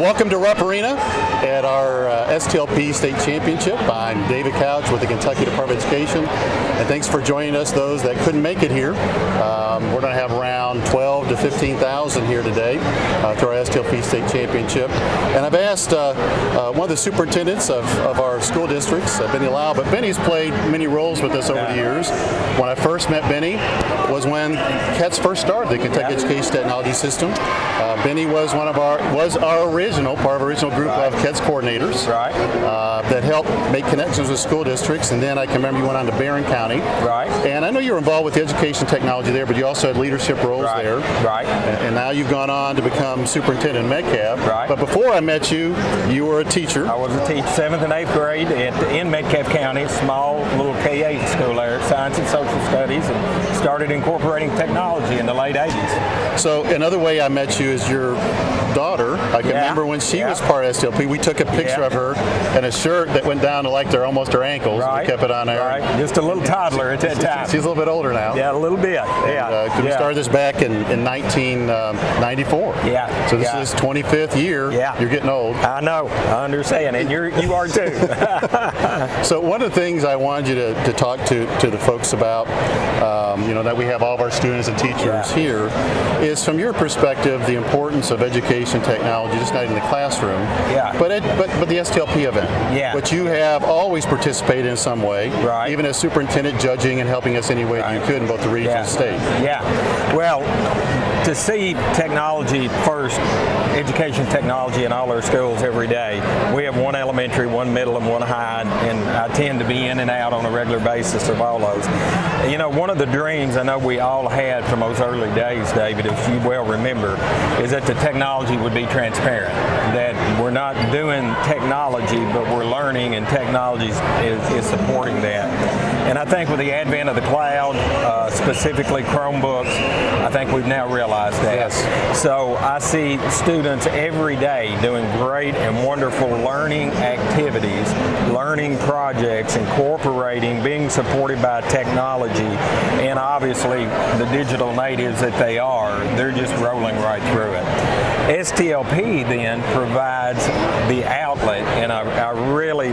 Welcome to Rupp Arena at our STLP State Championship. I'm David Couch with the Kentucky Department of Education, and thanks for joining us, those that couldn't make it here. We're going to have around 12 to 15,000 here today through our STLP State Championship. And I've asked one of the superintendents of our school districts, Benny Lau, but Benny's played many roles with us over the years. When I first met Benny was when KETS first started the Kentucky Education Technology System. Benny was part of our original group of KETS coordinators that helped make connections with school districts. And then I can remember you went on to Barron County. And I know you were involved with the education technology there, but you also had leadership roles there. And now you've gone on to become superintendent in Metcalf. But before I met you, you were a teacher. I was a teacher, 7th and 8th grade in Metcalf County, small little K-8 school there, science and social studies, and started incorporating technology in the late 80s. So another way I met you is your daughter. I can remember when she was part of STLP, we took a picture of her in a shirt that went down to like almost her ankles. We kept it on there. Just a little toddler at that time. She's a little bit older now. Yeah, a little bit. We started this back in 1994. So this is 25th year. You're getting old. I know. I understand, and you are too. So one of the things I wanted you to talk to the folks about, that we have all of our students and teachers here, is from your perspective the importance of education technology, just not in the classroom, but the STLP event, which you have always participated in some way, even as superintendent, judging and helping us any way that you could in both the region and state. Well, to see technology first, education technology in all our schools every day. We have one elementary, one middle, and one high, and I tend to be in and out on a regular basis of all those. One of the dreams I know we all had from those early days, David, if you well remember, is that the technology would be transparent, that we're not doing technology, but we're learning, and technology is supporting that. And I think with the advent of the cloud, specifically Chromebooks, I think we've now realized that. So I see students every day doing great and wonderful learning activities, learning projects, incorporating, being supported by technology, and obviously the digital natives that they are, they're just rolling right through it. STLP then provides the outlet, and I really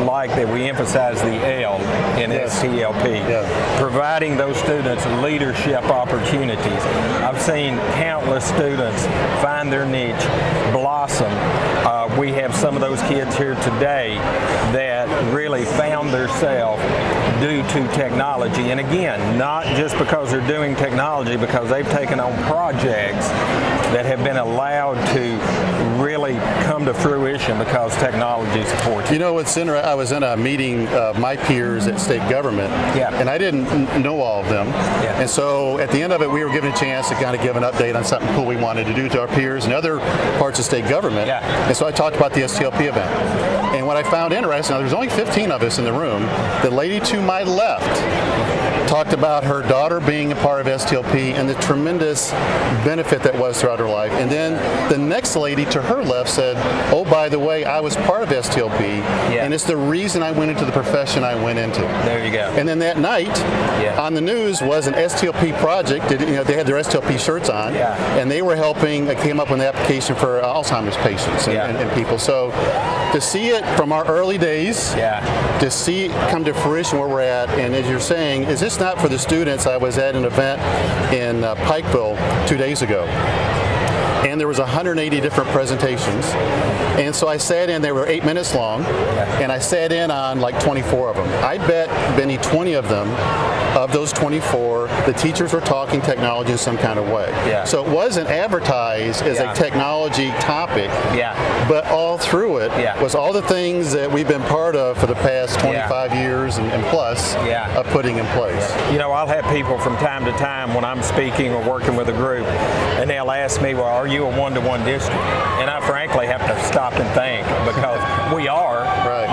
like that we emphasize the L in STLP, providing those students leadership opportunities. I've seen countless students find their niche, blossom. We have some of those kids here today that really found themselves due to technology. And again, not just because they're doing technology, because they've taken on projects that have been allowed to really come to fruition because technology supports it. What's interesting, I was in a meeting of my peers at state government, and I didn't know all of them. And so at the end of it, we were given a chance to kind of give an update on something cool we wanted to do to our peers and other parts of state government. And so I talked about the STLP event. And what I found interesting, now there's only 15 of us in the room. The lady to my left talked about her daughter being a part of STLP and the tremendous benefit that was throughout her life. And then the next lady to her left said, oh, by the way, I was part of STLP, and it's the reason I went into the profession I went into. There you go. And then that night, on the news was an STLP project. They had their STLP shirts on, and they were helping, came up with an application for Alzheimer's patients and people. So to see it from our early days, to see it come to fruition where we're at, and as you're saying, is this not for the students? I was at an event in Pikeville 2 days ago, and there was 180 different presentations, and so I sat in, they were 8 minutes long, and I sat in on like 24 of them. I bet, Benny, 20 of them, of those 24, the teachers were talking technology in some kind of way. So it wasn't advertised as a technology topic, but all through it was all the things that we've been part of for the past 25 years and plus of putting in place. I'll have people from time to time when I'm speaking or working with a group, and they'll ask me, well, are you a one-to-one district? And I frankly have to stop and think, because we are,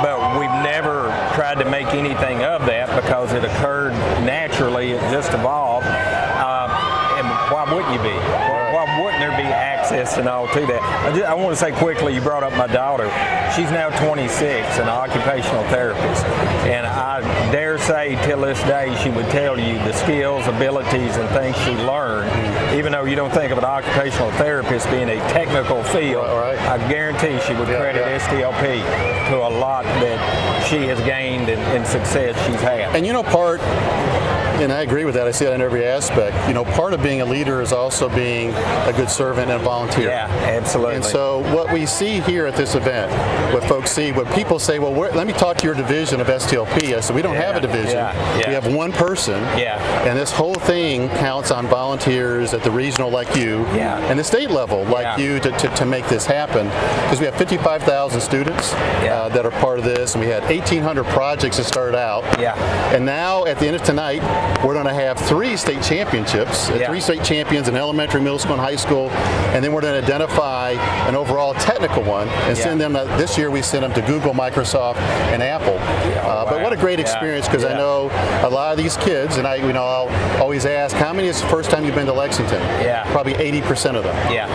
but we've never tried to make anything of that because it occurred naturally, it just evolved. And why wouldn't you be? Why wouldn't there be access access and all to that. I want to say quickly, you brought up my daughter. She's now 26 and an occupational therapist. And I dare say till this day she would tell you the skills, abilities, and things she learned, even though you don't think of an occupational therapist being a technical field, right. I guarantee she would credit STLP to a lot that she has gained and success she's had. And and I agree with that. I see that in every aspect. Part of being a leader is also being a good servant and a volunteer. Yeah, absolutely. And so what we see here at this event, what folks see, what people say, well, let me talk to your division of STLP. I said, we don't have a division. We have one person. And this whole thing counts on volunteers at the regional like you and the state level like you to make this happen. Because we have 55,000 students that are part of this, and we had 1,800 projects that started out. And now at the end of tonight, we're going to have 3 state championships, 3 state champions in elementary, middle school, and high school, and then we're going to identify an overall technical one and send them. This year we sent them to Google, Microsoft, and Apple. But what a great experience, because I know a lot of these kids, and I'll always ask, how many is the first time you've been to Lexington? Probably 80% of them.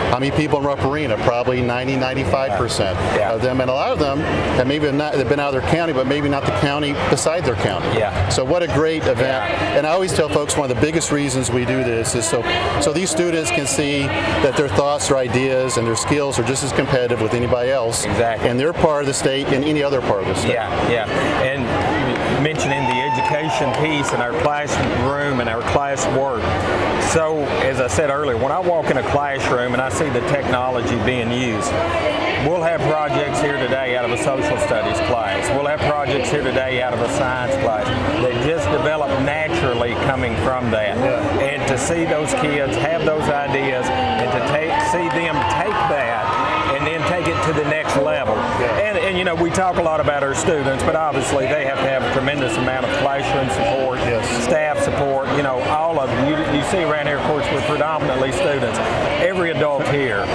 How many people in Rupp Arena? Probably 90-95% of them, and a lot of them have they've been out of their county, but maybe not the county beside their county. So what a great event. And I always tell folks one of the biggest reasons we do this is so these students can see that their thoughts or ideas and their skills are just as competitive with anybody else. And they're part of the state and any other part of the state. And mentioning the education piece in our classroom and our class work. So, as I said earlier, when I walk in a classroom and I see the technology being used, we'll have projects here today out of a social studies class. We'll have projects here today out of a science class. They just develop naturally coming from that. And to see those kids have those ideas and to see them take that and then take it to the next level. And we talk a lot about our students, but obviously they have to have a tremendous amount of classroom support, staff support, all of them. You see around here, of course, we're predominantly students. Every adult here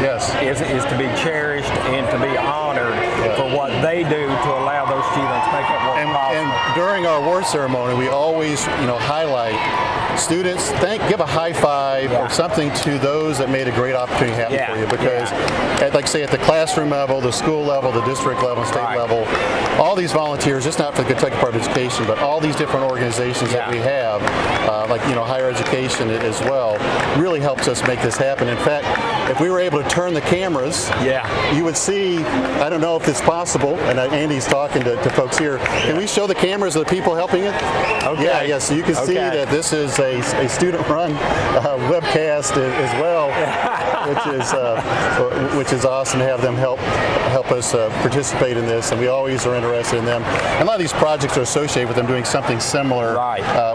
is to be cherished and to be honored for what they do to allow those students to make that work possible. And during our award ceremony, we always, highlight students, give a high five or something to those that made a great opportunity happen for you, because at the classroom level, the school level, the district level, state level, all these volunteers, just not for the Kentucky Department of Education, but all these different organizations that we have, higher education as well, really helps us make this happen. In fact, if we were able to turn the cameras, you would see, I don't know if it's possible, and Andy's talking to folks here, can we show the cameras of the people helping it? So you can see that this is a student-run webcast as well, which is awesome to have them help us participate in this, and we always are interested in them. And a lot of these projects are associated with them doing something similar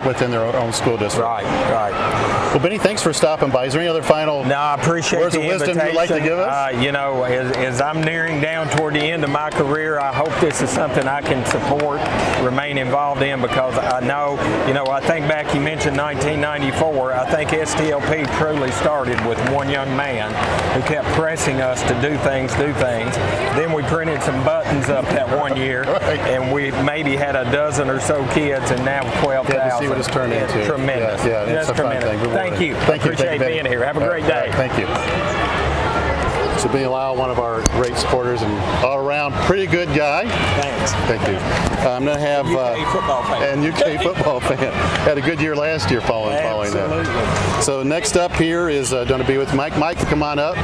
within their own school district. Well, Benny, thanks for stopping by. Is there any other final I appreciate words the of wisdom invitation. you'd like to give us? As I'm nearing down toward the end of my career, I hope this is something I can support, remain involved in, because I know, I think back, you mentioned 1994, I think STLP truly started with one young man who kept pressing us to do things. Then we printed some buttons up that one year, and we maybe had a dozen or so kids, and now 12,000. To see what it's turned into. Tremendous. It's a fun thing. Thank you. Thank you. Appreciate being here. Have a great day. Thank you. So Benny Lyle, one of our great supporters and all-around pretty good guy. Thanks. Thank you. I'm going to have UK football fan. And UK football fan. Had a good year last year following that. So next up here is going to be with Mike. Mike, come on up.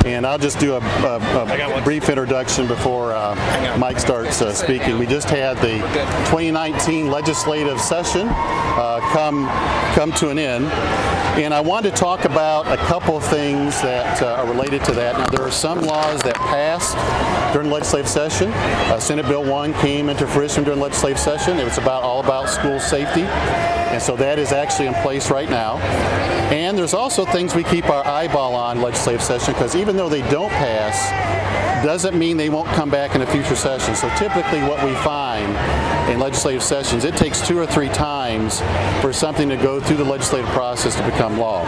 And I'll just do a brief introduction before Mike starts speaking. We just had the 2019 legislative session come to an end, and I wanted to talk about a couple of things that are related to that. Now, there are some laws that passed during the legislative session. Senate Bill 1 came into fruition during the legislative session. It was all about school safety, and so that is actually in place right now. And there's also things we keep our eyeball on legislative session, because even though they don't pass, doesn't mean they won't come back in a future session. So typically what we find in legislative sessions, it takes 2 or 3 times for something to go through the legislative process to become law.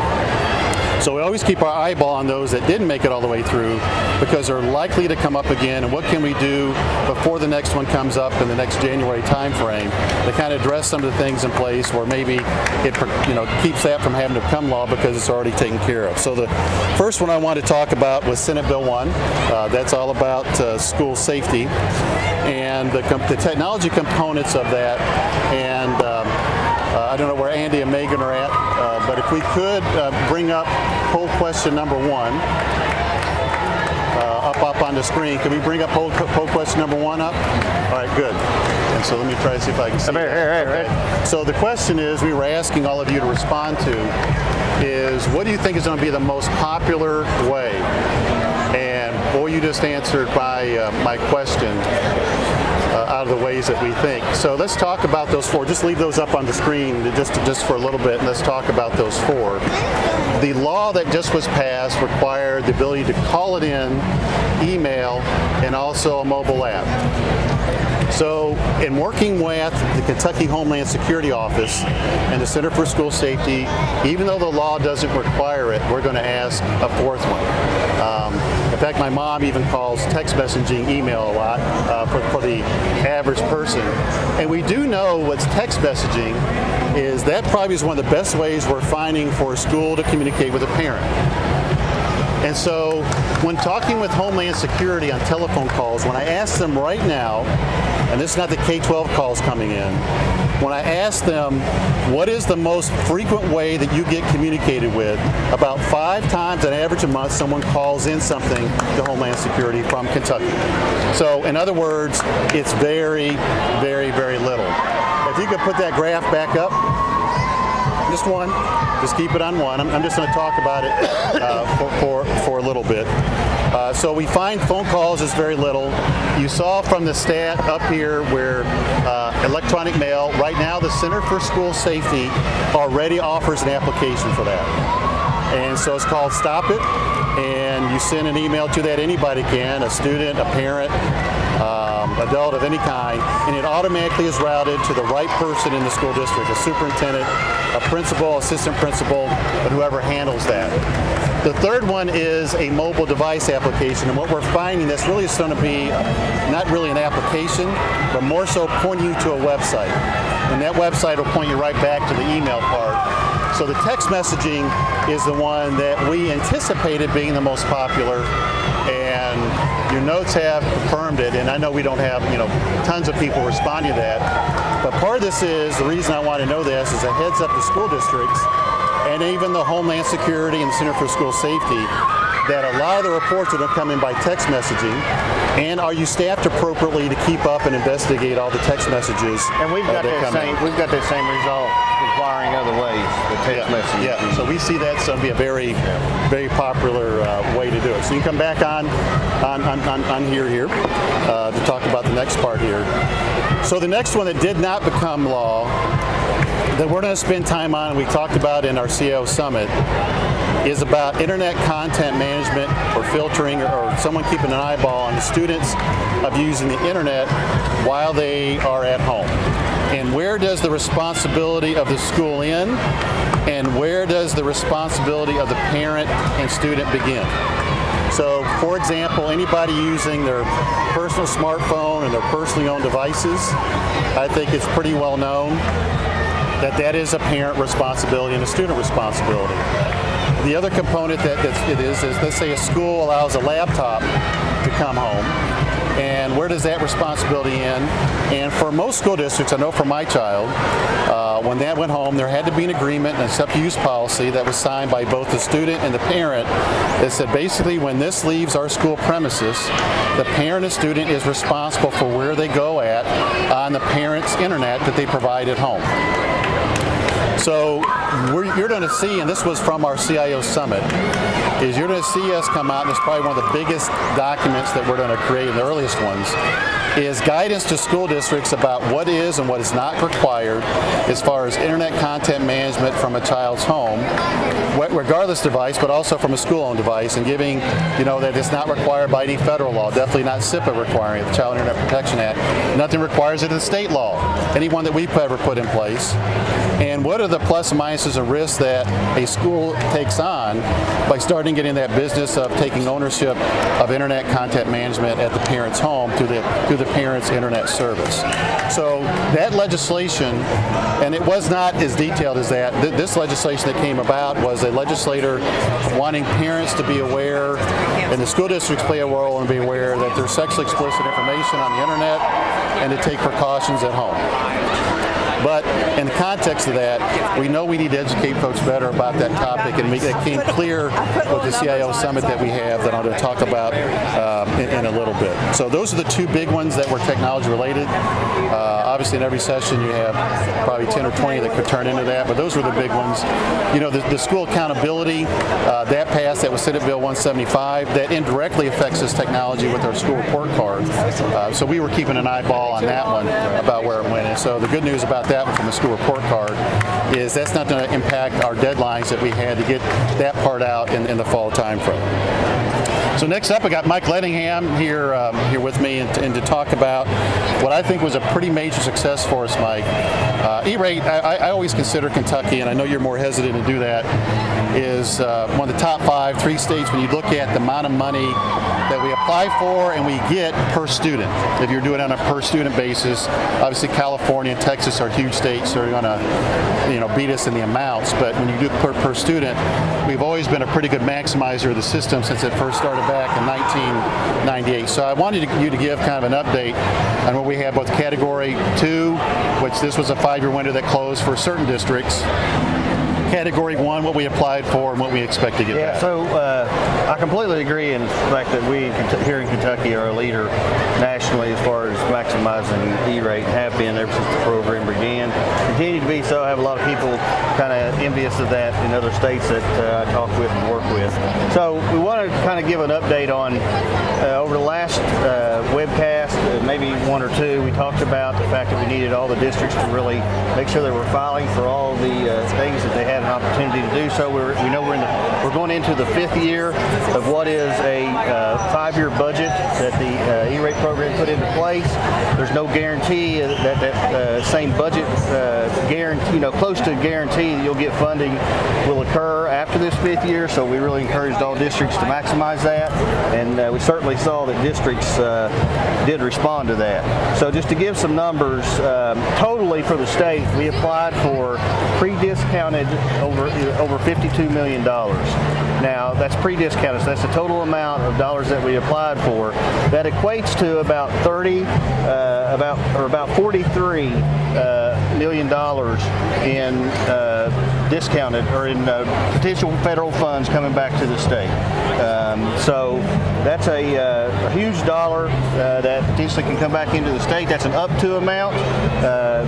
So we always keep our eyeball on those that didn't make it all the way through, because they're likely to come up again, and what can we do before the next one comes up in the next January time frame to kind of address some of the things in place where maybe it keeps that from having to become law because it's already taken care of. So the first one I want to talk about was Senate Bill 1. That's all about school safety and the technology components of that. And I don't know where Andy and Megan are at, but if we could bring up poll question number 1 up on the screen. Can we bring up poll question number 1 up? All right, good. And so let me try to see if I can see that. Okay. So the question is, we were asking all of you to respond to, is what do you think is going to be the most popular way? And boy, you just answered my question out of the ways that we think. So let's talk about those 4. Just leave those up on the screen just for a little bit, and let's talk about those 4. The law that just was passed required the ability to call it in, email, and also a mobile app. So in working with the Kentucky Homeland Security Office and the Center for School Safety, even though the law doesn't require it, we're going to ask a 4th one. In fact, my mom even calls text messaging email a lot for the average person. And we do know what's text messaging is that probably is one of the best ways we're finding for a school to communicate with a parent. And so when talking with Homeland Security on telephone calls, when I ask them right now, and this is not the K-12 calls coming in, when I ask them what is the most frequent way that you get communicated with, about 5 times on average a month someone calls in something to Homeland Security from Kentucky. So in other words, it's very, very, very little. If you could put that graph back up, just 1. Just keep it on 1. I'm just going to talk about it for a little bit. So we find phone calls is very little. You saw from the stat up here where electronic mail, right now the Center for School Safety already offers an application for that. And so it's called Stop It, and you send an email to that. Anybody can, a student, a parent, adult of any kind, and it automatically is routed to the right person in the school district, a superintendent, a principal, assistant principal, but whoever handles that. The 3rd one is a mobile device application, and what we're finding that's really is going to be not really an application, but more so pointing you to a website. And that website will point you right back to the email part. So the text messaging is the one that we anticipated being the most popular, and your notes have confirmed it, and I know we don't have tons of people responding to that, but part of this is, the reason I want to know this is a heads up to school districts and even the Homeland Security and the Center for School Safety that a lot of the reports are going to come in by text messaging, and are you staffed appropriately to keep up and investigate all the text messages? And we've got that same result requiring other ways, the text messaging. Yeah, so we see that's going to be a very, very popular way to do it. So you can come back on here to talk about the next part here. So the next one that did not become law, that we're going to spend time on, and we talked about in our CIO Summit, is about internet content management or filtering, or someone keeping an eyeball on the students of using the internet while they are at home. And where does the responsibility of the school end, and where does the responsibility of the parent and student begin? So, for example, anybody using their personal smartphone and their personally owned devices, I think it's pretty well known that is a parent responsibility and a student responsibility. The other component that it is let's say a school allows a laptop to come home, and where does that responsibility end? And for most school districts, I know for my child, when that went home, there had to be an agreement, an accepted use policy that was signed by both the student and the parent that said basically when this leaves our school premises, the parent and student is responsible for where they go at on the parent's internet that they provide at home. So you're going to see, and this was from our CIO Summit, is you're going to see us come out, and it's probably one of the biggest documents that we're going to create, and the earliest ones, is guidance to school districts about what is and what is not required as far as internet content management from a child's home, regardless device, but also from a school-owned device, and giving, that it's not required by any federal law, definitely not SIPA requiring it, the Child Internet Protection Act. Nothing requires it in state law, any one that we've ever put in place. And what are the plus and minuses and risks that a school takes on by starting getting that business of taking ownership of internet content management at the parent's home through the parent's internet service. So that legislation, and it was not as detailed as that. This legislation that came about was a legislator wanting parents to be aware, and the school districts play a role and be aware that there's sexually explicit information on the internet and to take precautions at home. But in the context of that, we know we need to educate folks better about that topic, and it came clear with the CIO summit that we have that I'm going to talk about in a little bit. So those are the two big ones that were technology related. Obviously in every session you have probably 10 or 20 that could turn into that, but those were the big ones. The school accountability, that passed, that was Senate Bill 175, that indirectly affects this technology with our school report card. So we were keeping an eyeball on that one about where it went. And so the good news about that one from the school report card is that's not going to impact our deadlines that we had to get that part out in the fall time frame. So next up, I got Mike Lettingham here with me and to talk about what I think was a pretty major success for us, Mike. E-rate, I always consider Kentucky, and I know you're more hesitant to do that, is one of the top 3 states when you look at the amount of money that we apply for and we get per student. If you're doing it on a per student basis, obviously California and Texas are huge states, so they're going to beat us in the amounts. But when you do per student, we've always been a pretty good maximizer of the system since it first started back in 1998. So I wanted you to give kind of an update on what we have, both Category 2, which this was a 5-year window that closed for certain districts, Category 1, what we applied for and what we expect to get back. So I completely agree in the fact that we here in Kentucky are a leader nationally as far as maximizing E-rate, have been ever since the program began. Continue to be so. I have a lot of people kind of envious of that in other states that I talk with and work with. So we want to kind of give an update on over the last webcast, maybe 1 or 2, we talked about the fact that we needed all the districts to really make sure they were filing for all the things that they had an opportunity to do so. We know we're going into the 5th year of what is a 5-year budget that the E-rate program put into place. There's no guarantee that same budget guarantee, close to guarantee that you'll get funding will occur after this 5th year. So we really encouraged all districts to maximize that, and we certainly saw that districts did respond to that. So just to give some numbers, totally for the state, we applied for pre-discounted over $52 million. Now that's pre-discounted, so that's the total amount of dollars that we applied for. That equates to about about $43 million in discounted or in potential federal funds coming back to the state. So that's a huge dollar that potentially can come back into the state. That's an up to amount.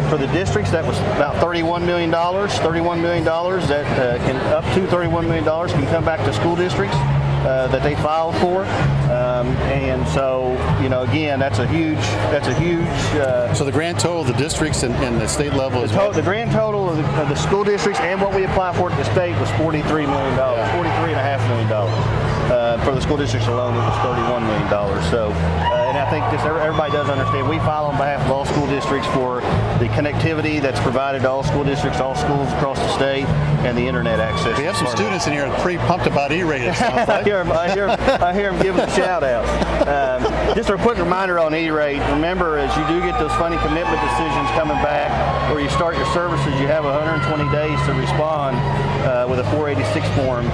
For the districts, that was about $31 million. $31 million that can up to $31 million can come back to school districts that they filed for, and so again, that's a huge. So the grand total of the districts and the state level is the grand total of the school districts and what we applied for at the state was $43 million, $43.5 million. For the school districts alone, it was $31 million. So, and I think just everybody does understand, we file on behalf of all school districts for the connectivity that's provided to all school districts, all schools across the state, and the internet access. We have some students in here pretty pumped about E-rate, it sounds like. I hear them giving a shout out. Just a quick reminder on E-rate. Remember, as you do get those funding commitment decisions coming back, or you start your services, you have 120 days to respond with a 486 form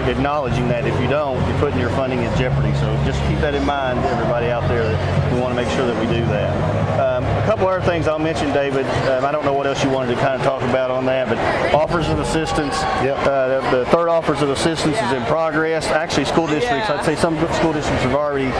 acknowledging that. If you don't, you're putting your funding in jeopardy. So just keep that in mind, everybody out there, that we want to make sure that we do that. A couple other things I'll mention, David. I don't know what else you wanted to kind of talk about on that, but offers of assistance. Yep. The third offers of assistance is in progress. Actually, school districts, I'd say some school districts have already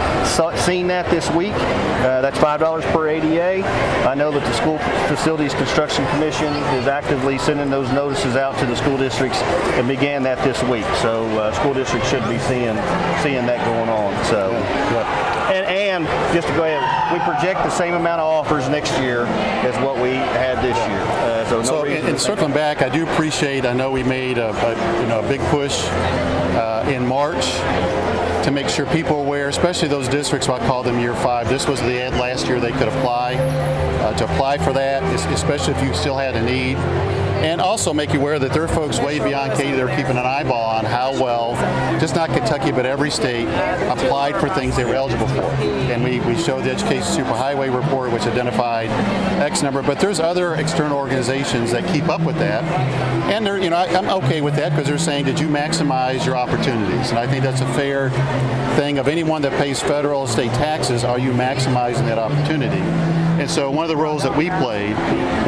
seen that this week. That's $5 per ADA. I know that the School Facilities Construction Commission is actively sending those notices out to the school districts and began that this week. So school districts should be seeing that going on. So. Yep. And just to go ahead, we project the same amount of offers next year as what we had this year. So in circling back, I do appreciate. I know we made a big push in March to make sure people are aware, especially those districts. I call them Year 5. This was the ad last year they could apply for that, especially if you still had a need. And also make you aware that there are folks way beyond Katy that are keeping an eyeball on how well, just not Kentucky, but every state applied for things they were eligible for. And we showed the Education Superhighway report, which identified X number. But there's other external organizations that keep up with that. And they're, I'm okay with that because they're saying, did you maximize your opportunities? And I think that's a fair thing of anyone that pays federal and state taxes. Are you maximizing that opportunity? And so one of the roles that we played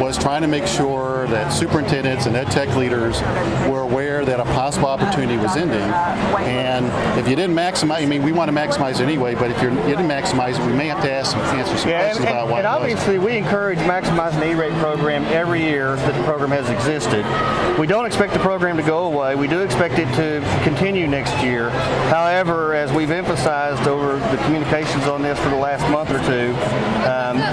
was trying to make sure that superintendents and EdTech leaders were aware that a possible opportunity was ending. And if you didn't maximize, we want to maximize it anyway, but if you didn't maximize it, we may have to answer some questions about why. And obviously we encourage maximizing the E-rate program every year that the program has existed. We don't expect the program to go away. We do expect it to continue next year. However, as we've emphasized over the communications on this for the last month or two,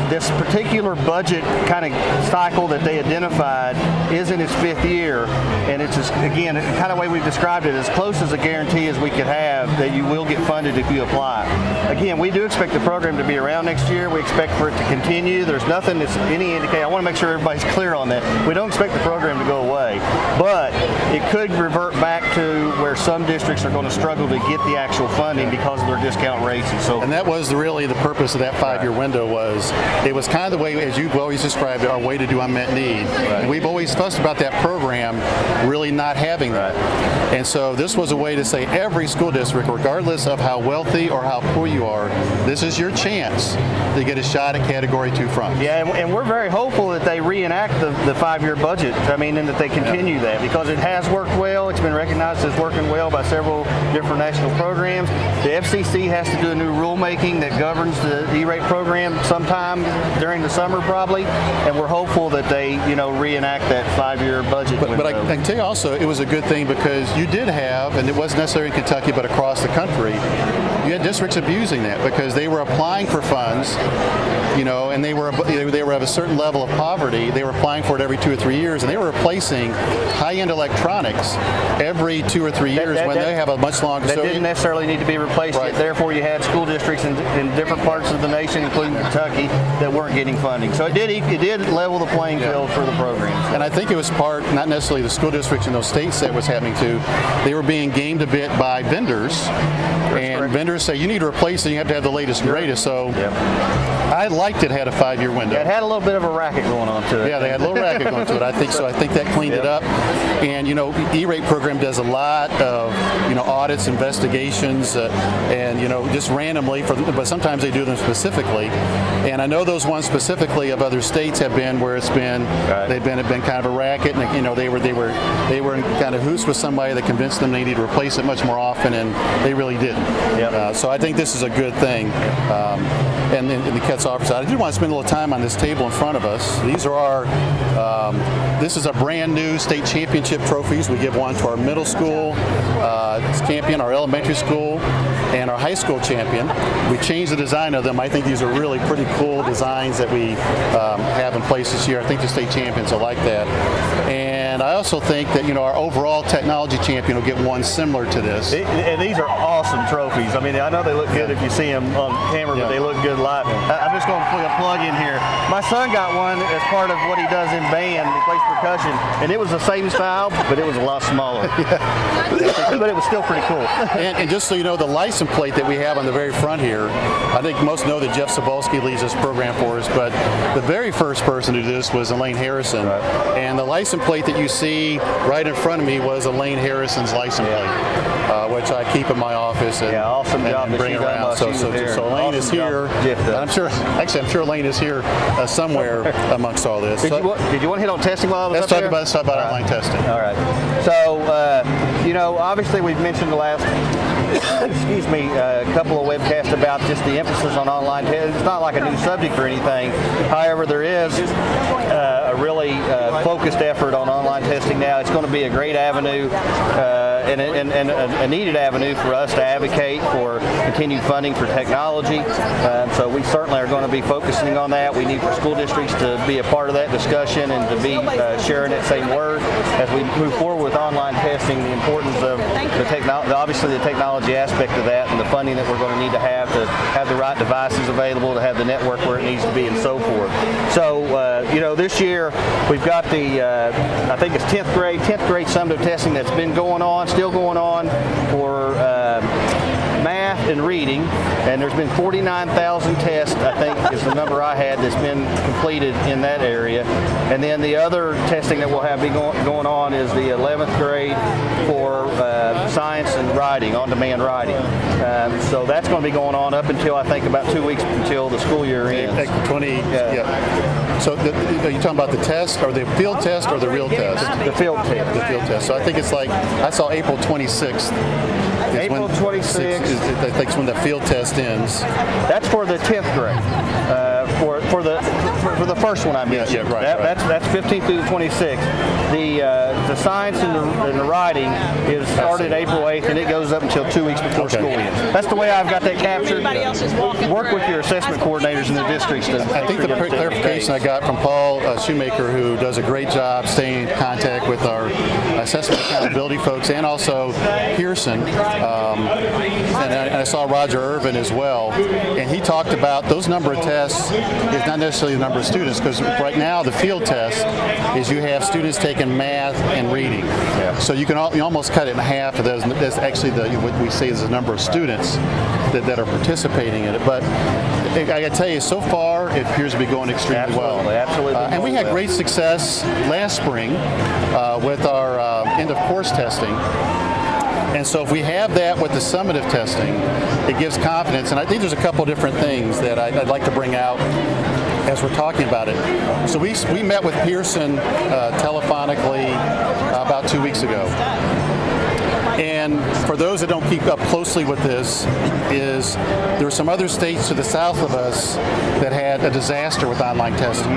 this particular budget kind of cycle that they identified is in its 5th year, and it's just, again, the kind of way we've described it, as close as a guarantee as we could have that you will get funded if you apply. Again, we do expect the program to be around next year. We expect for it to continue. There's nothing that's any indication. I want to make sure everybody's clear on that. We don't expect the program to go away, but it could revert back to where some districts are going to struggle to get the actual funding because of their discount rates and so forth. And that was really the purpose of that 5-year window. It was kind of the way, as you've always described it, our way to do unmet need. Right. And we've always fussed about that program really not having that. Right. And so this was a way to say every school district, regardless of how wealthy or how poor you are, this is your chance to get a shot at Category 2 funds. Yeah, and we're very hopeful that they reenact the 5-year budget, and that they continue that, because it has worked well. It's been recognized as working well by several different national programs. The FCC has to do a new rulemaking that governs the E-rate program sometime during the summer probably, and we're hopeful that they reenact that 5-year budget window. But I can tell you also, it was a good thing because you did have, and it wasn't necessarily in Kentucky, but across the country, you had districts abusing that because they were applying for funds, and they were of a certain level of poverty. They were applying for it every 2 or 3 years, and they were replacing high-end electronics every 2 or 3 years when they have a much longer. That didn't necessarily need to be replaced. Right. Therefore, you had school districts in different parts of the nation, including Kentucky, that weren't getting funding. So it did level the playing field for the program. And I think it was part, not necessarily the school districts in those states that was happening to, they were being gamed a bit by vendors. And vendors say, you need to replace it, you have to have the latest and greatest. So I liked it had a 5-year window. Yeah, it had a little bit of a racket going on to it. Yeah, they had a little racket going to it. I think so. I think that cleaned it up. And E-rate program does a lot of audits, investigations, and just randomly. But sometimes they do them specifically. And I know those ones specifically of other states have been where it's been they've been kind of a racket, and they were in kind of hoots with somebody that convinced them they need to replace it much more often, and they really didn't. Yep. So I think this is a good thing. And then the Cats offer side, I did want to spend a little time on this table in front of us. These are our, this is a brand new state championship trophies. We give one to our middle school champion, our elementary school, and our high school champion. We changed the design of them. I think these are really pretty cool designs that we have in place this year. I think the state champions will like that. And I also think that our overall technology champion will get one similar to this. And these are awesome trophies. I know they look good if you see them on camera, but they look good live. I'm just going to put a plug in here. My son got one as part of what he does in band. He plays percussion, and it was the same style, but it was a lot smaller. But it was still pretty cool. And just so you know, the license plate that we have on the very front here, I think most know that Jeff Sobolski leads this program for us, but the very first person to do this was Elaine Harrison. And the license plate that you see right in front of me was Elaine Harrison's license plate, which I keep in my office and, awesome job and bring around. So Elaine is here. And I'm sure Elaine is here somewhere amongst all this. Did you want to hit on testing while I was Let's up talk about online testing. All right. So, obviously we've mentioned the last, a couple of webcasts about just the emphasis on online testing. It's not like a new subject or anything. However, there is a really focused effort on online testing now. It's going to be a great avenue and a needed avenue for us to advocate for continued funding for technology. So we certainly are going to be focusing on that. We need for school districts to be a part of that discussion and to be sharing that same word as we move forward with online testing, the importance of the technology, obviously the technology aspect of that, and the funding that we're going to need to have the right devices available, to have the network where it needs to be, and so forth. So, this year we've got the, I think it's 10th grade summative testing that's been going on, still going on for math and reading, and there's been 49,000 tests, I think is the number I had, that's been completed in that area. And then the other testing that we'll have going on is the 11th grade for science and writing, on-demand writing. So that's going to be going on up until, I think, about 2 weeks until the school year ends. So are you talking about the test, or the field test, or the real test? The field test. The field test. So I think it's like, I saw April 26th. April 26th. I think it's when the field test ends. That's for the 10th grade. For the first one I mentioned. Yeah, right. That's 15th through the 26th. The science and the writing is started April 8th, and it goes up until 2 weeks before school ends. That's the way I've got that captured. Work with your assessment coordinators in the districts. I think the clarification I got from Paul Shoemaker, who does a great job staying in contact with our assessment accountability folks, and also Pearson, and I saw Roger Irvin as well, and he talked about those number of tests is not necessarily the number of students, because right now the field test is you have students taking math and reading. Yeah. So you almost cut it in half. That's actually what we say is the number of students that are participating in it. But I got to tell you, so far it appears to be going extremely well. Absolutely. And we had great success last spring with our end of course testing. And so if we have that with the summative testing, it gives confidence. And I think there's a couple different things that I'd like to bring out as we're talking about it. So we met with Pearson telephonically about 2 weeks ago. And for those that don't keep up closely with this, there were some other states to the south of us that had a disaster with online testing.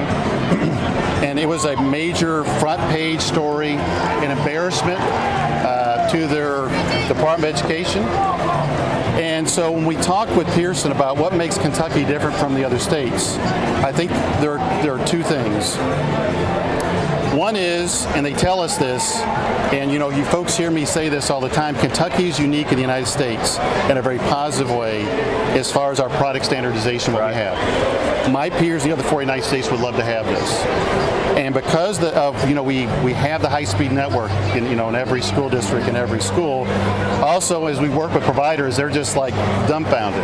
And it was a major front page story, an embarrassment to their Department of Education. And so when we talked with Pearson about what makes Kentucky different from the other states, I think there are two things. One is, and they tell us this, and you folks hear me say this all the time, Kentucky is unique in the United States in a very positive way as far as our product standardization, what we have. My peers in the other 49 states would love to have this. And because we have the high-speed network in every school district and every school, also as we work with providers, they're just like dumbfounded.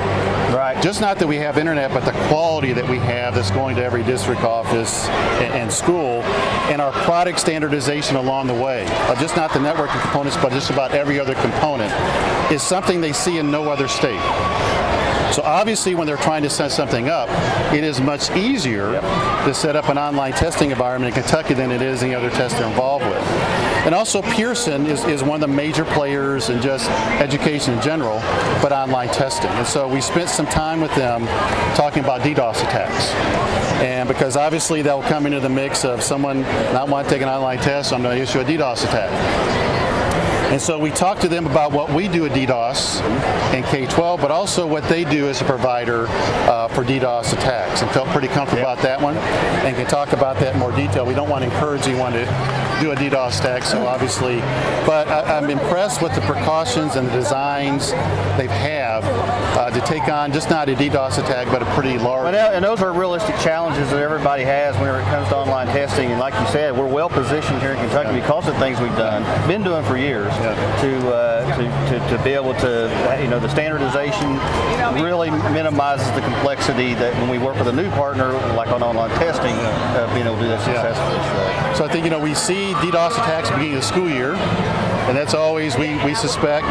Right. Just not that we have internet, but the quality that we have that's going to every district office and school, and our product standardization along the way, just not the networking components, but just about every other component, is something they see in no other state. So obviously when they're trying to set something up, it is much easier to set up an online testing environment in Kentucky than it is any other test they're involved with. And also Pearson is one of the major players in just education in general, but online testing. And so we spent some time with them talking about DDoS attacks. And because obviously that will come into the mix of someone not wanting to take an online test, so I'm going to issue a DDoS attack. And so we talked to them about what we do at DDoS in K-12, but also what they do as a provider for DDoS attacks, and felt pretty comfortable about that one, and can talk about that in more detail. We don't want to encourage anyone to do a DDoS attack, so obviously, but I'm impressed with the precautions and the designs they have to take on just not a DDoS attack, but a pretty large. And those are realistic challenges that everybody has whenever it comes to online testing. And like you said, we're well positioned here in Kentucky because of things we've been doing for years, to be able to, the standardization really minimizes the complexity that when we work with a new partner, like on online testing, being able to do that successfully. So I think, we see DDoS attacks at the beginning of the school year, and that's always, we suspect,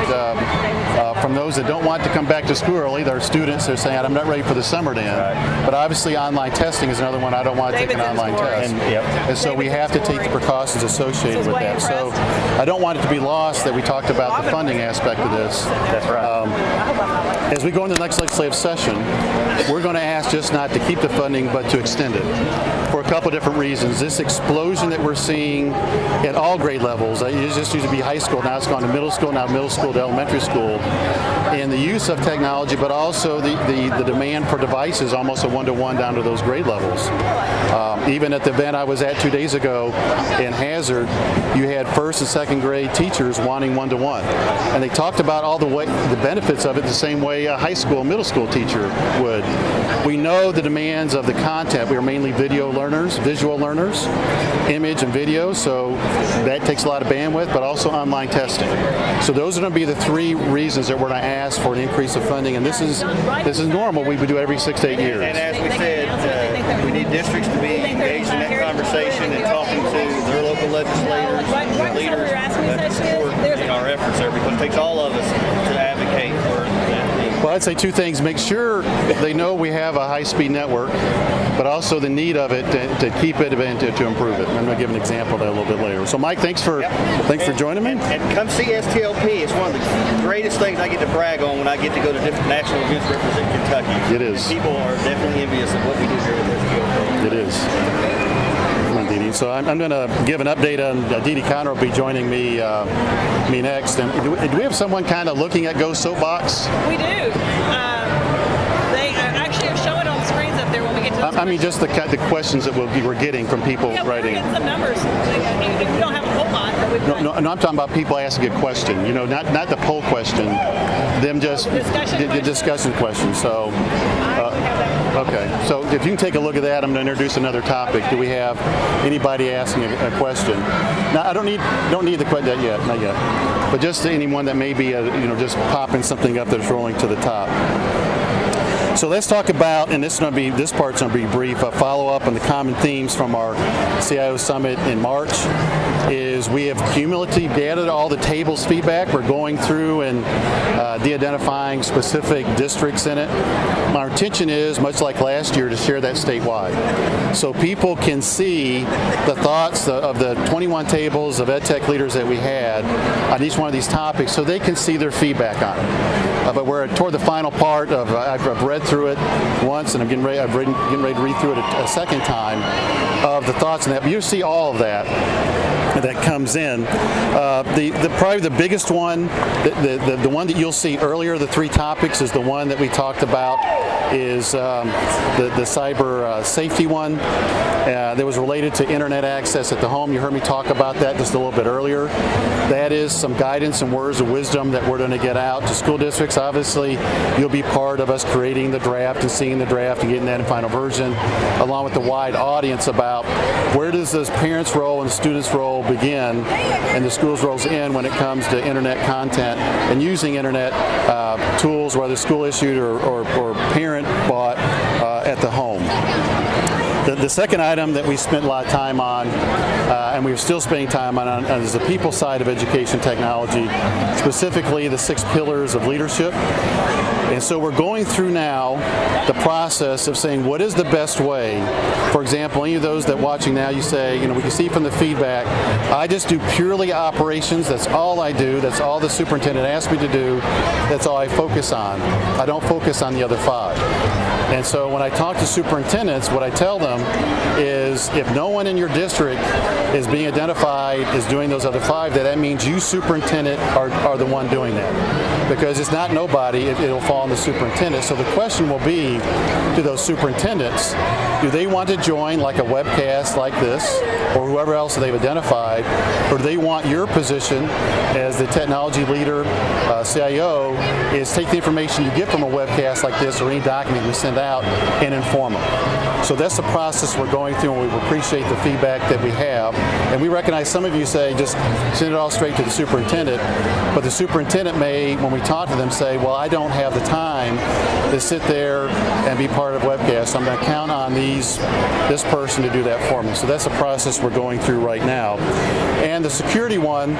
from those that don't want to come back to school early, their students, they're saying, I'm not ready for the summer to end. Right. But obviously online testing is another one. I don't want to take an online test. And so we have to take the precautions associated with that. So I don't want it to be lost that we talked about the funding aspect of this. That's right. As we go into the next legislative session, we're going to ask just not to keep the funding, but to extend it. for a couple different reasons. This explosion that we're seeing at all grade levels, it just used to be high school, now it's gone to middle school, now middle school to elementary school, and the use of technology, but also the demand for devices, almost a one-to-one down to those grade levels. Even at the event I was at 2 days ago in Hazard, you had first and second grade teachers wanting one-to-one. And they talked about all the benefits of it the same way a high school, middle school teacher would. We know the demands of the content. We are mainly video learners, visual learners, image and video, so that takes a lot of bandwidth, but also online testing. So those are going to be the 3 reasons that we're going to ask for an increase of funding, and this is normal. We would do every 6 to 8 years. And as we said, we need districts to be engaged in that conversation and talking to their local legislators and leaders to support our efforts there, because it takes all of us to advocate for that need. Well, I'd say 2 things. Make sure they know we have a high-speed network, but also the need of it to keep it and to improve it. I'm going to give an example of that a little bit later. So, Mike, thanks for joining me. And come see STLP. It's one of the greatest things I get to brag on when I get to go to different national events representing Kentucky. It is. And people are definitely envious of what we do here at STLP. It is. So I'm going to give an update on Dee Dee Conner will be joining me next. And do we have someone kind of looking at Go Soapbox? We do. They actually are showing on the screens up there when we get to the I mean, just the questions that we're getting from people writing. We're getting some numbers. We don't have a whole lot, but we've got No, I'm talking about people asking a question. You know, not the poll question. Them just the discussion question. So. Okay, so if you can take a look at that, I'm going to introduce another topic. Do we have anybody asking a question? Now, I don't need the question yet, not yet, but just anyone that may be, just popping something up that's rolling to the top. So let's talk about, and this part's going to be brief, a follow-up on the common themes from our CIO Summit in March. Is we have cumulatively gathered all the tables feedback. We're going through and de-identifying specific districts in it. My intention is, much like last year, to share that statewide. So people can see the thoughts of the 21 tables of EdTech leaders that we had on each one of these topics, so they can see their feedback on it. But we're toward the final part of, I've read through it once, and I'm getting ready to read through it a second time, of the thoughts on that. But you'll see all of that comes in. Probably the biggest one, the one that you'll see earlier, the 3 topics, is the one that we talked about, is the cyber safety one that was related to internet access at the home. You heard me talk about that just a little bit earlier. That is some guidance and words of wisdom that we're going to get out to school districts. Obviously, you'll be part of us creating the draft and seeing the draft and getting that in final version, along with the wide audience, about where does this parents' role and students' role begin and the school's roles end when it comes to internet content and using internet tools, whether school issued or parent bought at the home. The second item that we spent a lot of time on, and we're still spending time on, is the people side of education technology, specifically the 6 pillars of leadership. And so we're going through now the process of saying, what is the best way? For example, any of those that are watching now, you say, we can see from the feedback, I just do purely operations. That's all I do. That's all the superintendent asked me to do. That's all I focus on. I don't focus on the other 5. And so when I talk to superintendents, what I tell them is, if no one in your district is being identified as doing those other 5, that means you, superintendent, are the one doing that. Because it's not nobody, it'll fall on the superintendent. So the question will be to those superintendents, do they want to join like a webcast like this, or whoever else they've identified, or do they want your position as the technology leader, CIO, is take the information you get from a webcast like this or any document we send out and inform them. So that's the process we're going through, and we appreciate the feedback that we have. And we recognize some of you say, just send it all straight to the superintendent, but the superintendent may, when we talk to them, say, well, I don't have the time to sit there and be part of webcast. So I'm going to count on this person to do that for me. So that's the process we're going through right now. And the security one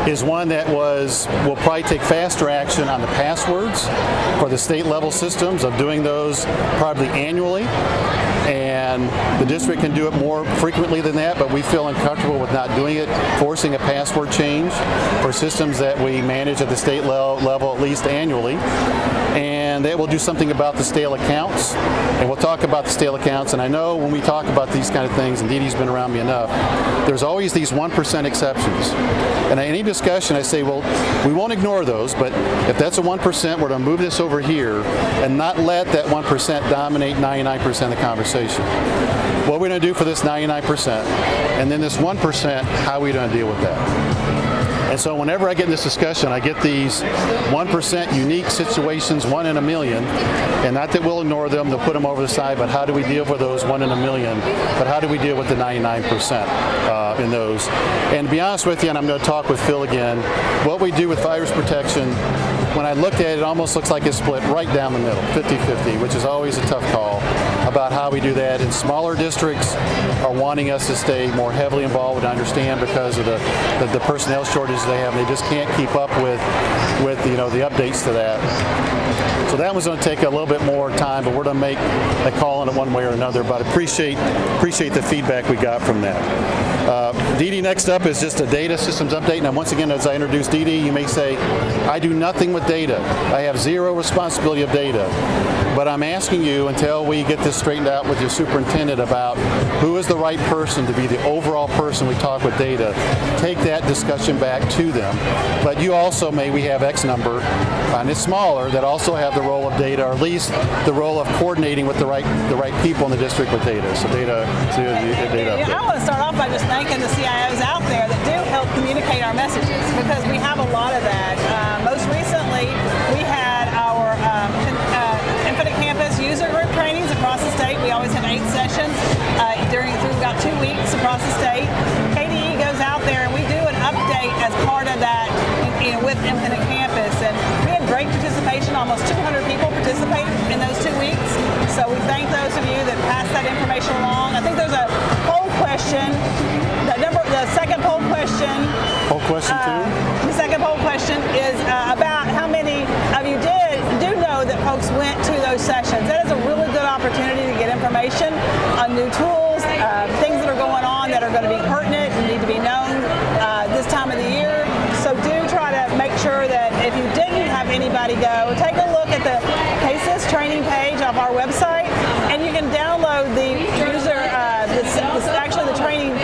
is one that will probably take faster action on the passwords for the state level systems, of doing those probably annually. and the district can do it more frequently than that, but we feel uncomfortable with not doing it, forcing a password change for systems that we manage at the state level at least annually. And that will do something about the stale accounts, and we'll talk about the stale accounts. And I know when we talk about these kind of things, and Dee Dee's been around me enough, there's always these 1% exceptions. And in any discussion I say, well, we won't ignore those, but if that's a 1%, we're going to move this over here and not let that 1% dominate 99% of the conversation. What are we going to do for this 99%? And then this 1%, how are we going to deal with that? And so whenever I get in this discussion, I get these 1% unique situations, 1 in a million, and not that we'll ignore them, they'll put them over the side, but how do we deal with those 1 in a million? But how do we deal with the 99% in those? And to be honest with you, and I'm going to talk with Phil again, what we do with virus protection, when I looked at it, it almost looks like it's split right down the middle, 50-50, which is always a tough call about how we do that. And smaller districts are wanting us to stay more heavily involved and understand because of the personnel shortages they have. And they just can't keep up with the updates to that. So that one's going to take a little bit more time, but we're going to make a call on it one way or another. But appreciate the feedback we got from that. Dee Dee, next up is just a data systems update. Now, once again, as I introduce Dee Dee, you may say, I do nothing with data. I have zero responsibility of data. But I'm asking you, until we get this straightened out with your superintendent about who is the right person to be the overall person we talk with data, take that discussion back to them. But you also we have X number, and it's smaller, that also have the role of data, or at least the role of coordinating with the right people in the district with data. So data update. I want to start off by just thanking the CIOs out there that do help communicate our messages, because we have a lot of that. Most recently, we had our Infinite Campus user group trainings across the state. We always have 8 sessions through about 2 weeks across the state. KDE goes out there and we do an update as part of that with Infinite Campus. And we had great participation. Almost 200 people participated in those 2 weeks. So we thank those of you that passed that information along. I think there's a poll question. The second poll question. Poll question 2? The second poll question is about how many of you do know that folks went to those sessions. That is a really good opportunity to get information on new tools, things that are going on that are going to be pertinent and need to be known this time of the year. So do try to make sure that if you didn't have anybody go, take a look at the CASIS training page of our website, and you can download the user, actually the training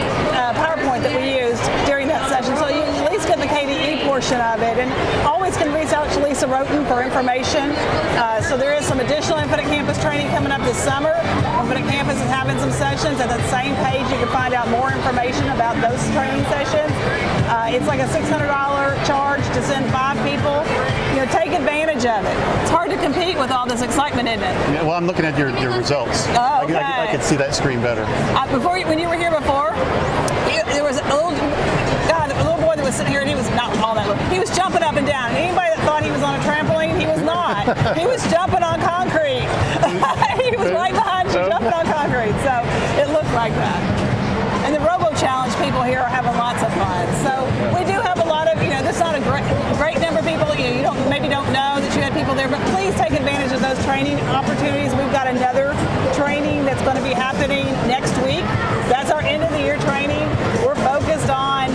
PowerPoint that we used during that session. So you at least get the KDE portion of it, and always can reach out to Lisa Roten for information. So there is some additional Infinite Campus training coming up this summer. Infinite Campus is having some sessions. At that same page, you can find out more information about those training sessions. It's like a $600 charge to send 5 people. Take advantage of it. It's hard to compete with all this excitement, isn't it? Yeah, well, I'm looking at your results. Oh, okay. I can see that screen better. When you were here before, there was a little boy that was sitting here, and he was not all that little. He was jumping up and down. Anybody that thought he was on a trampoline, he was not. He was jumping on concrete. He was right behind you, jumping on concrete. So it looked like that. And the Robo Challenge people here are having lots of fun. So we do have a lot of, this is not a great number of people. You maybe don't know that you had people there, but please take advantage of those training opportunities. We've got another training that's going to be happening next week. That's our end of the year training. We're focused on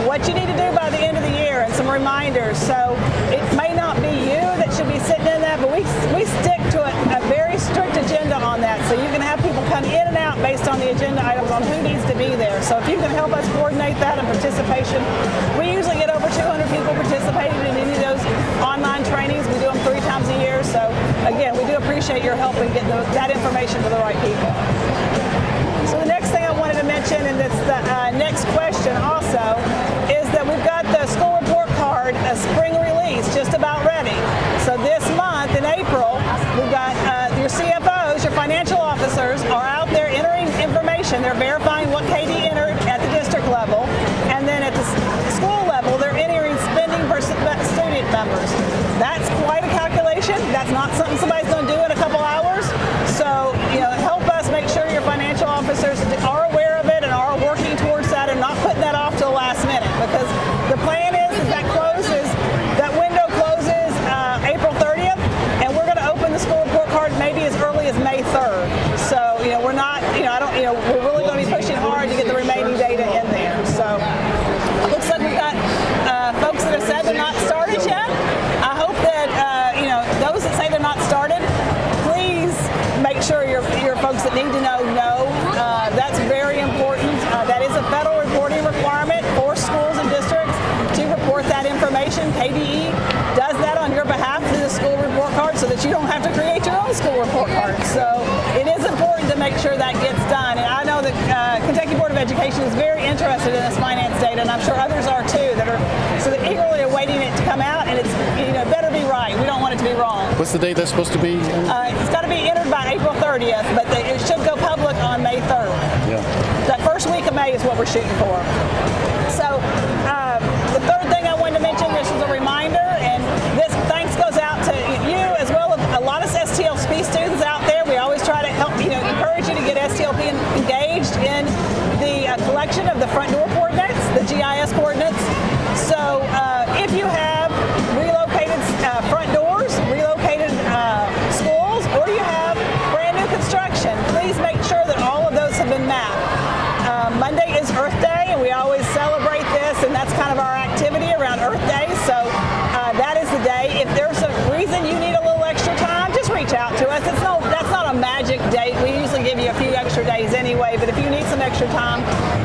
what you need to do by the end of the year and some reminders. So it may not be you that should be sitting in that, but we stick to a very strict agenda on that. So you can have people come in and out based on the agenda items on who needs to be there. So if you can help us coordinate that and participation, we usually get over 200 people participating in any of those online trainings. We do them 3 times a year. So again, we do appreciate your help in getting that information to the right people. So the next thing I wanted to mention, and it's the next question also, is that we've got the school report card, a spring release, just about ready. So this month in April, we've got your CFOs, your financial officers are out there entering information. They're verifying what KD entered at the district level, and then at the school level, they're entering spending per student numbers. That's quite a calculation. That's not something somebody's going to do in a couple hours. So, help us make sure your financial officers are aware of it and are working towards that and not KDE does that on your behalf through the school report card so that you don't have to create your own school report card. So it is important to make sure that gets done. And I know that Kentucky Board of Education is very interested in this finance data, and I'm sure others are too, that are so they're eagerly awaiting it to come out, and it's better be right. We don't want it to be wrong. What's the date that's supposed to be? It's got to be entered by April 30th, but it should go public on May 3rd. Yeah. That first week of May is what we're shooting for. So the third thing I wanted to mention, this is a reminder, and this thanks goes out to you as well as a lot of STLP students out there. We always try to help, encourage you to get STLP engaged in the collection of the front door coordinates, the GIS coordinates. So if you have relocated front doors, relocated schools, or you have brand new construction, please make sure that all of those have been mapped. Monday is Earth Day, and we always celebrate this, and that's kind of our activity around Earth Day. So that is the day. If there's a reason you need a little extra time, just reach out to us. That's not a magic date. We usually give you a few extra days anyway, but if you need some extra time,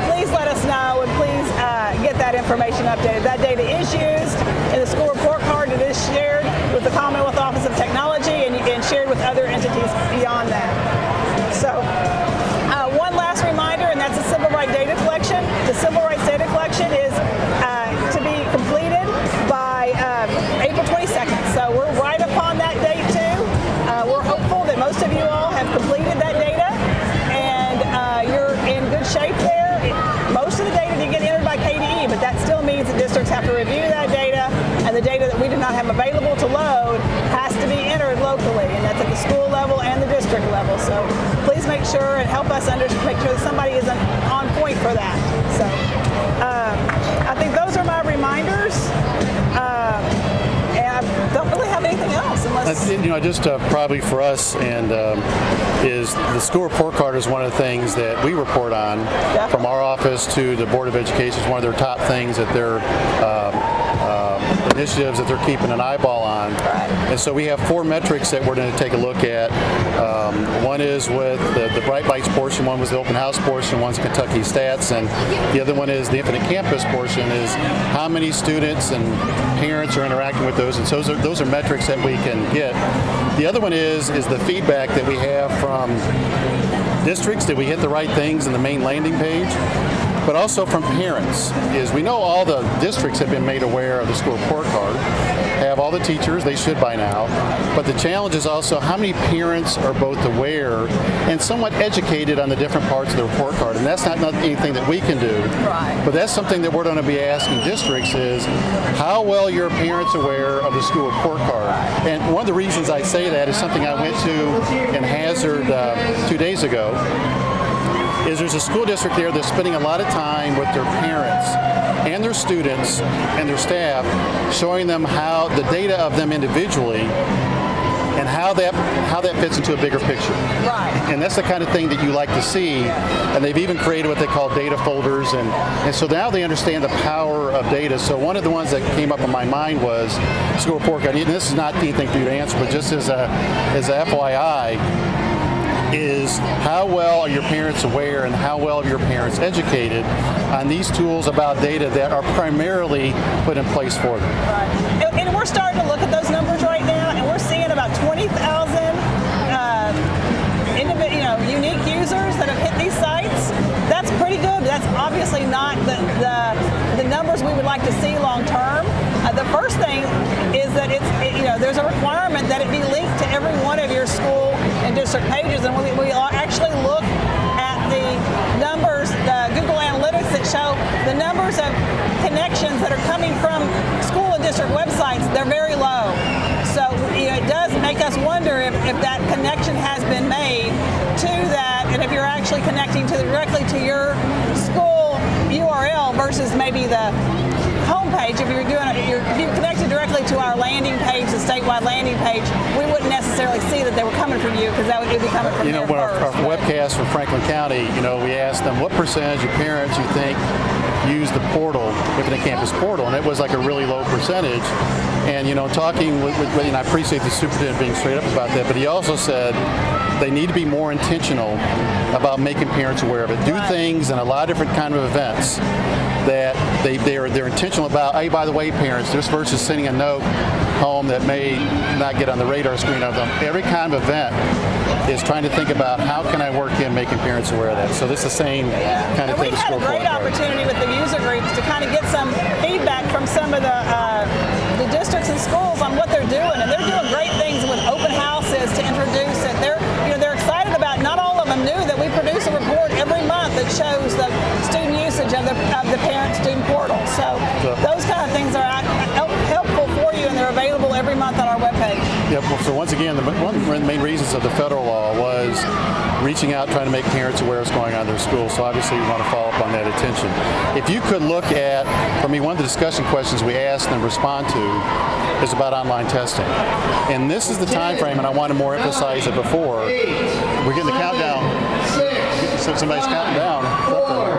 please let us know, and please get that information updated. That data is used in the school report card. It is shared with the Commonwealth Office of Technology and shared with other entities beyond that. So one last reminder, and that's the civil rights data collection. The civil rights data collection is to be completed by April 22nd. So we're right upon that date too. We're hopeful that most of you all have completed that data, and you're in good shape there. Most of the data did get entered by KDE, but that still means that districts have to review that data, and the data that we do not have available to load has to be entered locally, and that's at the school level and the district level. So please make sure and help us make sure that somebody is on point for that. So I think those are my reminders, and I don't really have anything else unless... Just probably for us, and is the school report card is one of the things that we report on. Definitely. From our office to the Board of Education. Is one of their top things that they're initiatives that they're keeping an eyeball on. Right. And so we have 4 metrics that we're going to take a look at. One is with the Bright Lights portion, one was the open house portion, one's Kentucky Stats, and the other one is the Infinite Campus portion, is how many students and parents are interacting with those, and so those are metrics that we can get. The other one is the feedback that we have from districts. Did we hit the right things in the main landing page? But also from parents, is we know all the districts have been made aware of the school report card, have all the teachers, they should by now, but the challenge is also how many parents are both aware and somewhat educated on the different parts of the report card, and that's not anything that we can do. Right. But that's something that we're going to be asking districts is how well your parents aware of the school report card. And one of the reasons I say that is something I went to in Hazard 2 days ago, is there's a school district there that's spending a lot of time with their parents and their students and their staff, showing them how the data of them individually and how that fits into a bigger picture. Right. And that's the kind of thing that you like to see. And they've even created what they call data folders, and so now they understand the power of data. So one of the ones that came up in my mind was school report card. And this is not anything for you to answer, but just as a FYI, is how well are your parents aware and how well are your parents educated on these tools about data that are primarily put in place for them. Right. And we're starting to look at those numbers right now, and we're seeing about 20,000 unique users that have hit these sites. That's pretty good. That's obviously not the numbers we would like to see long term. The first thing is that there's a requirement that it be linked to every one of your school and district pages, and we actually look at the numbers, the Google Analytics that show the numbers of connections that are coming from school and district websites. They're very low. So it does make us wonder if that connection has been made to that, and if you're actually connecting directly to your school URL versus maybe the homepage. If you connected directly to our landing page, the statewide landing page, we wouldn't necessarily see that they were coming from you, because that would be coming from there when first. our webcast from Franklin County, we asked them what percentage of parents you think use the portal, Infinite Campus portal, and it was like a really low percentage. And talking with and I appreciate the superintendent being straight up about that, but he also said they need to be more intentional about making parents aware of it. Do things and a lot of different kind of events that they're intentional about, hey, by the way, parents, this versus sending a note home that may not get on the radar screen of them. Every kind of event is trying to think about how can I work in making parents aware of that. So this is the same kind of thing. We had a great opportunity with the user groups to kind of get some feedback from some of the districts and schools on what they're doing, and they're doing great things with open houses to introduce it. They're excited about. Not all of them knew that we produce a report every month that shows the student usage of the parent-student portal. So those kind of things are helpful for you, and they're available every month on our webpage. Yep. Well, so once again, one of the main reasons of the federal law was reaching out, trying to make parents aware of what's going on in their school. So obviously, we want to follow up on that attention. If you could look at, for me, one of the discussion questions we asked and respond to is about online testing. And this is the time frame, and I want to more emphasize it before. We're getting the countdown. So somebody's counting down. 4,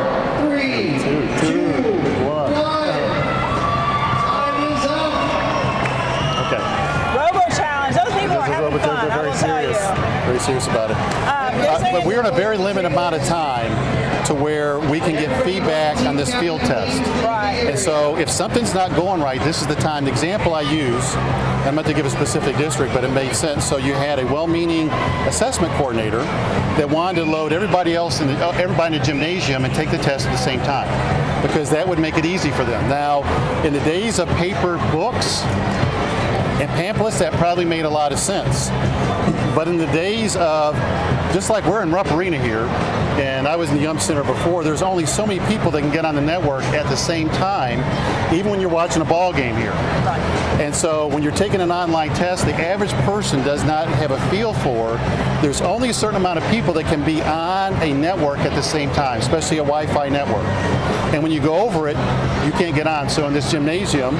3, 2, 1. Okay. Robo Challenge. Those people are having fun. They're very serious about it. But we're in a very limited amount of time to where we can get feedback on this field test. Right. And so if something's not going right, this is the time. The example I use, I'm not to give a specific district, but it made sense. So you had a well-meaning assessment coordinator that wanted to load everybody else everybody in the gymnasium and take the test at the same time, because that would make it easy for them. Now, in the days of paper books and pamphlets, that probably made a lot of sense. But in the days of, just like we're in Rupp Arena here, and I was in the Yum Center before, there's only so many people that can get on the network at the same time, even when you're watching a ball game here. Right. And so when you're taking an online test, the average person does not have a feel for, there's only a certain amount of people that can be on a network at the same time, especially a Wi-Fi network. And when you go over it, you can't get on. So in this gymnasium,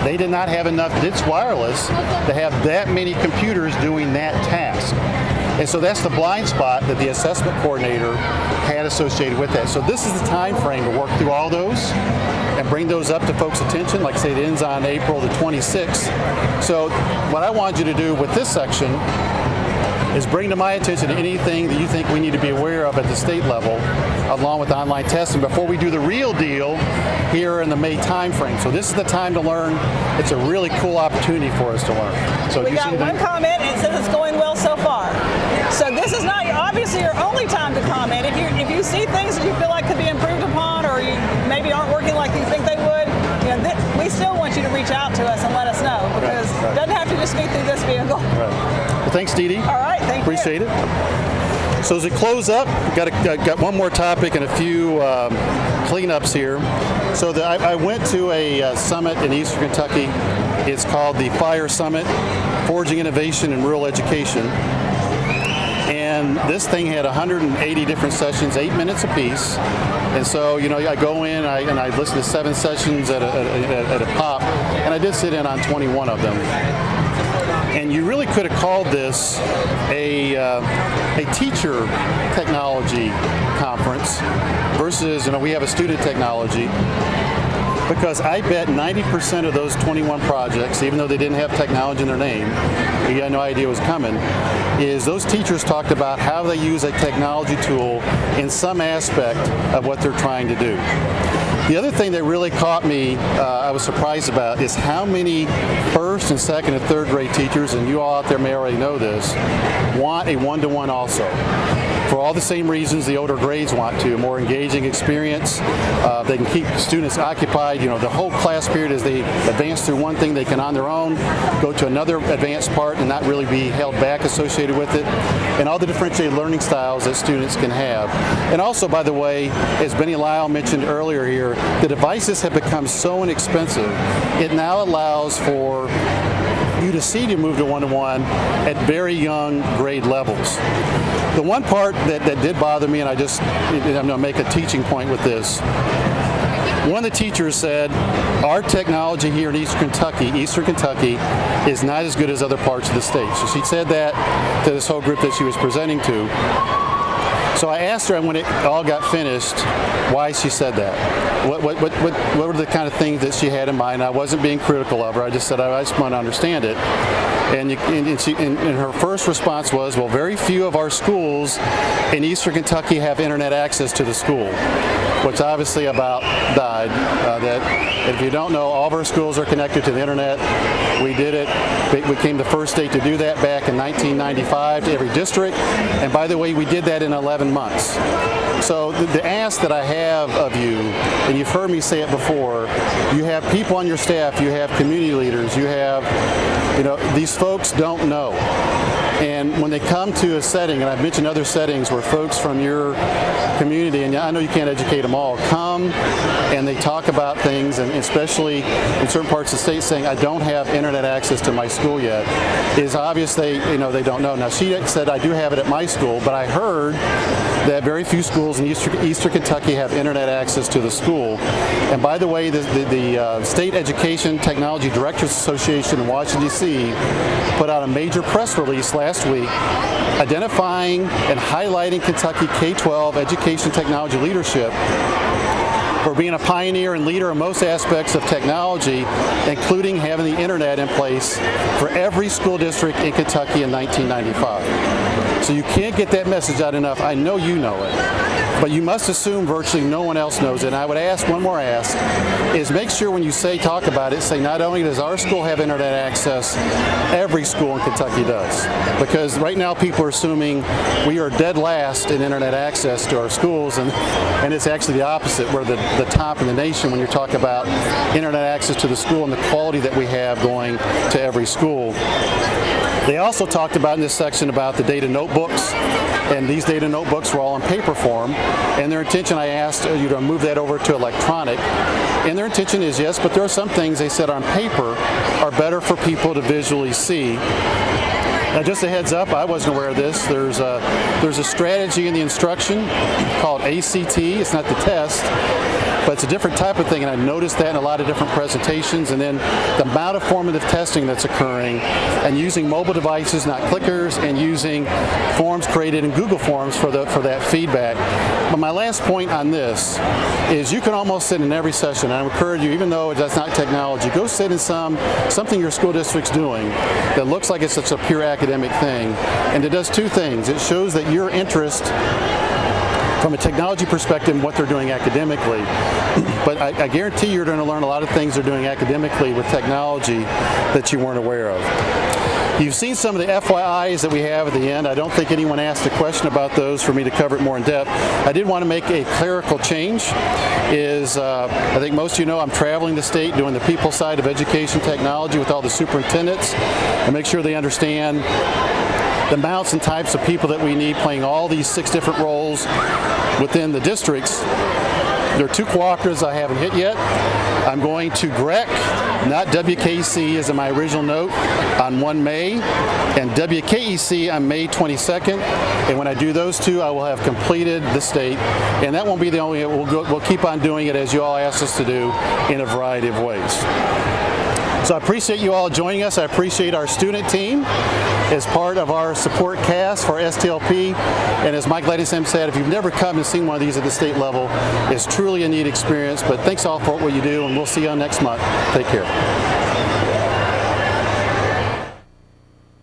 they did not have enough DITS wireless to have that many computers doing that task. And so that's the blind spot that the assessment coordinator had associated with that. So this is the time frame to work through all those and bring those up to folks' attention. Like I say, it ends on April the 26th. So what I want you to do with this section is bring to my attention anything that you think we need to be aware of at the state level, along with online testing, before we do the real deal here in the May time frame. So this is the time to learn. It's a really cool opportunity for us to learn. So we got one comment, and it says it's going well so far. So this is not obviously your only time to comment. If you see things that you feel like could be improved upon, or you maybe aren't working like you think they would, we still want you to reach out to us and let us know, because it doesn't have to just be through this vehicle. Right. Well, thanks, Dee Dee. All right, thank you. Appreciate it. So as we close up, got one more topic and a few cleanups here. So I went to a summit in Eastern Kentucky. It's called the FIRE Summit, Forging Innovation in Rural Education. And this thing had 180 different sessions, 8 minutes apiece. And so, I go in and I listen to 7 sessions at a pop, and I did sit in on 21 of them. And you really could have called this a teacher technology conference versus, we have a student technology. Because I bet 90% of those 21 projects, even though they didn't have technology in their name, we had no idea it was coming, is those teachers talked about how they use a technology tool in some aspect of what they're trying to do. The other thing that really caught me, I was surprised about, is how many first and second and third grade teachers, and you all out there may already know this, want a one-to-one also. For all the same reasons the older grades want to, more engaging experience. They can keep students occupied, the whole class period as they advance through one thing, they can on their own go to another advanced part and not really be held back associated with it. And all the differentiated learning styles that students can have. And also, by the way, as Benny Lyle mentioned earlier here, the devices have become so inexpensive, it now allows for you to see to move to one-to-one at very young grade levels. The one part that did bother me, and I'm going to make a teaching point with this. One of the teachers said, our technology here in Eastern Kentucky is not as good as other parts of the state. So she said that to this whole group that she was presenting to. So I asked her when it all got finished why she said that. What were the kind of things that she had in mind? I wasn't being critical of her. I just said I just want to understand it. And her first response was, well, very few of our schools in Eastern Kentucky have internet access to the school, which obviously about died. That if you don't know, all of our schools are connected to the internet. We did it. We became the first state to do that back in 1995 to every district. And by the way, we did that in 11 months. So the ask that I have of you, and you've heard me say it before, you have people on your staff, you have community leaders, you have, these folks don't know. And when they come to a setting, and I've mentioned other settings where folks from your community, and I know you can't educate them all, come and they talk about things, and especially in certain parts of the state saying, I don't have internet access to my school yet, is obvious they don't know. Now, she said, I do have it at my school, but I heard that very few schools in Eastern Kentucky have internet access to the school. And by the way, the State Education Technology Directors Association in Washington, D.C. put out a major press release last week identifying and highlighting Kentucky K-12 education technology leadership for being a pioneer and leader in most aspects of technology, including having the internet in place for every school district in Kentucky in 1995. So you can't get that message out enough. I know you know it, but you must assume virtually no one else knows it. And I would ask, one more ask, is make sure when you talk about it, say not only does our school have internet access, every school in Kentucky does. Because right now people are assuming we are dead last in internet access to our schools, and it's actually the opposite. We're the top in the nation when you're talking about internet access to the school and the quality that we have going to every school. They also talked about in this section about the data notebooks, and these data notebooks were all in paper form, and their intention, I asked you to move that over to electronic, and their intention is yes, but there are some things they said on paper are better for people to visually see. Now, just a heads up, I wasn't aware of this. There's a strategy in the instruction called ACT. It's not the test, but it's a different type of thing, and I've noticed that in a lot of different presentations. And then the amount of formative testing that's occurring, and using mobile devices, not clickers, and using forms created in Google Forms for that feedback. But my last point on this is you can almost sit in every session, and I encourage you, even though that's not technology, go sit in something your school district's doing that looks like it's such a pure academic thing, and it does two things. It shows that your interest from a technology perspective in what they're doing academically, but I guarantee you're going to learn a lot of things they're doing academically with technology that you weren't aware of. You've seen some of the FYIs that we have at the end. I don't think anyone asked a question about those for me to cover it more in depth. I did want to make a clerical change. I think most of you know I'm traveling the state doing the people side of education technology with all the superintendents and make sure they understand the amounts and types of people that we need playing all these 6 different roles within the districts. There are 2 cooperatives I haven't hit yet. I'm going to GREC, not WKC as in my original note, on 1 May, and WKEC on May 22nd. And when I do those 2, I will have completed the state. And that won't be the only, we'll keep on doing it as you all asked us to do in a variety of ways. So I appreciate you all joining us. I appreciate our student team as part of our support cast for STLP. And as Mike Ledingham said, if you've never come and seen one of these at the state level, it's truly a neat experience. But thanks all for what you do, and we'll see you on next month. Take care.